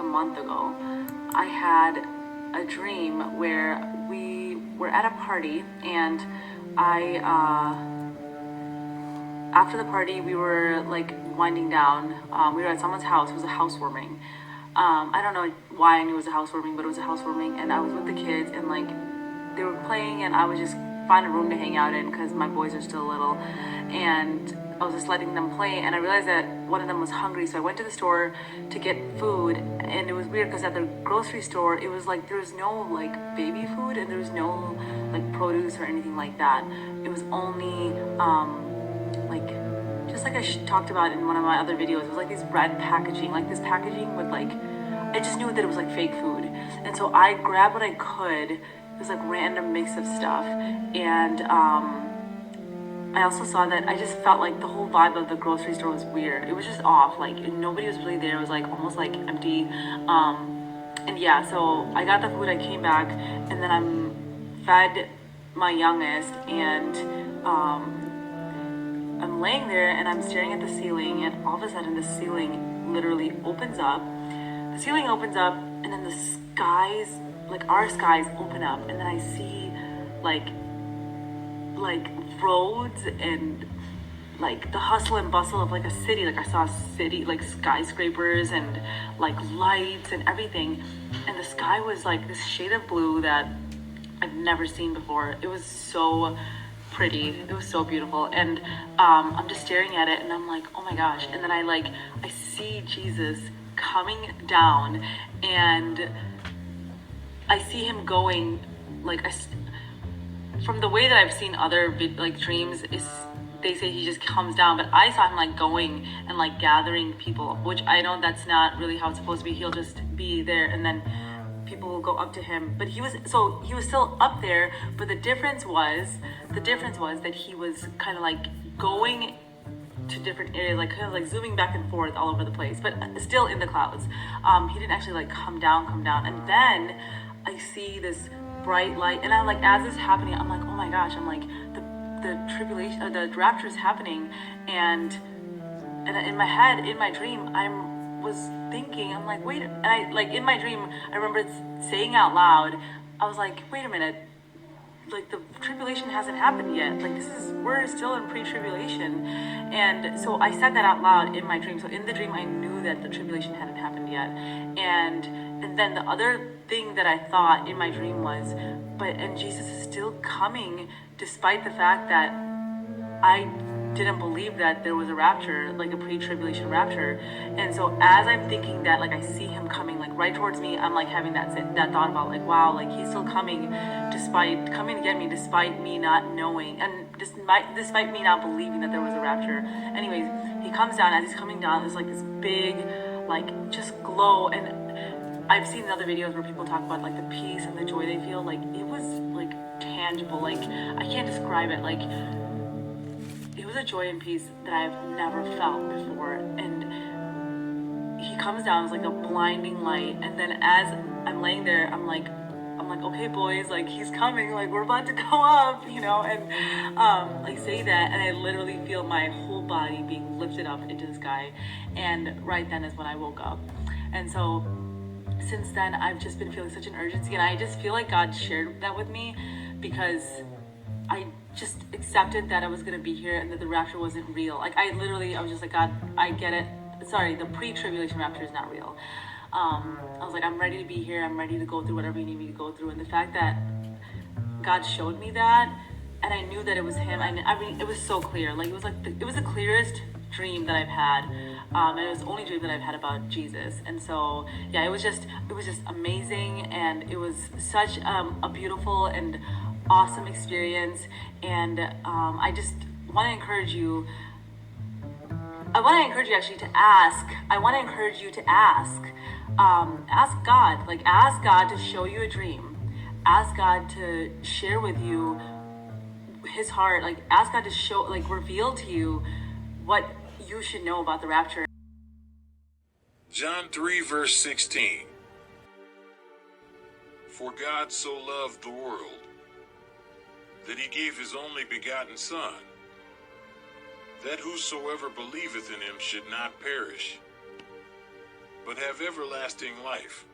month ago, I had a dream where we were at a party, and after the party, we were like winding down. We were at someone's house. It was a housewarming. I don't know why I knew it was a housewarming, but it was a housewarming, and I was with the kids, and like they were playing, and I was just find a room to hang out in because my boys are still little, and I was just letting them play, and I realized that one of them was hungry, so I went to the store to get food, and it was weird because at the grocery store, it was like there was no like baby food, and there was no like produce or anything like that. It was only like just like I talked about in one of my other videos, it was like these red packaging, like this packaging with like, I just knew that it was like fake food, and so I grabbed what I could. It was like random mix of stuff, and I also saw that I just felt like the whole vibe of the grocery store was weird. It was just off, like nobody was really there. It was like almost like empty, and yeah. So I got the food. I came back, and then I'm fed my youngest, and I'm laying there, and I'm staring at the ceiling, and all of a sudden the ceiling literally opens up. The ceiling opens up, and then the skies, like our skies, open up, and then I see like roads and like the hustle and bustle of like a city. Like I saw a city, like skyscrapers and like lights and everything, and the sky was like this shade of blue that I've never seen before. It was so pretty. It was so beautiful, and I'm just staring at it, and I'm like, oh my gosh. And then I see Jesus coming down, and I see him going like from the way that I've seen other like dreams, is they say he just comes down, but I saw him like going and like gathering people, which I know that's not really how it's supposed to be. He'll just be there, and then people will go up to him. But he was still up there, but the difference was that he was kind of like going to different areas, like kind of like zooming back and forth all over the place, but still in the clouds. He didn't actually like come down, and then I see this bright light, and I'm like, as this is happening, I'm like, oh my gosh, I'm like, the tribulation, the rapture is happening, and in my head, in my dream, was thinking, I'm like, wait, and I like in my dream, I remember saying out loud, I was like, wait a minute, like the tribulation hasn't happened yet. Like we're still in pre-tribulation. And so I said that out loud in my dream. So in the dream, I knew that the tribulation hadn't happened yet. And then the other thing that I thought in my dream was, and Jesus is still coming despite the fact that I didn't believe that there was a rapture, like a pre-tribulation rapture. And so as I'm thinking that, like I see him coming like right towards me, I'm like having that thought about like, wow, like he's still coming to get me despite me not knowing, and despite me not believing that there was a rapture. Anyways, he comes down. As he's coming down, there's like this big like just glow, and I've seen in other videos where people talk about like the peace and the joy they feel. Like it was like tangible, like I can't describe it. Like it was a joy and peace that I've never felt before. And he comes down, it's like a blinding light. And then as I'm laying there, I'm like, okay, boys, like he's coming, like we're about to go up, you know. And I say that, and I literally feel my whole body being lifted up into the sky. And right then is when I woke up. And so since then, I've just been feeling such an urgency, and I just feel like God shared that with me because I just accepted that I was going to be here and that the rapture wasn't real. Like I was just like, God, I get it. Sorry, the pre-tribulation rapture is not real. I was like, I'm ready to be here. I'm ready to go through whatever you need me to go through. And the fact that God showed me that, and I knew that it was him. I mean, it was so clear. Like it was the clearest dream that I've had, and it was the only dream that I've had about Jesus. And so yeah, it was just amazing, and it was such a beautiful and awesome experience. And I just want to encourage you. I want to encourage you actually to ask. I want to encourage you to ask. Ask God. Like ask God to show you a dream. Ask God to share with you his heart. Like ask God to show, like reveal to you what you should know about the rapture. John 3 verse 16. For God so loved the world that he gave his only begotten Son, that whosoever believeth in him should not perish, but have everlasting life.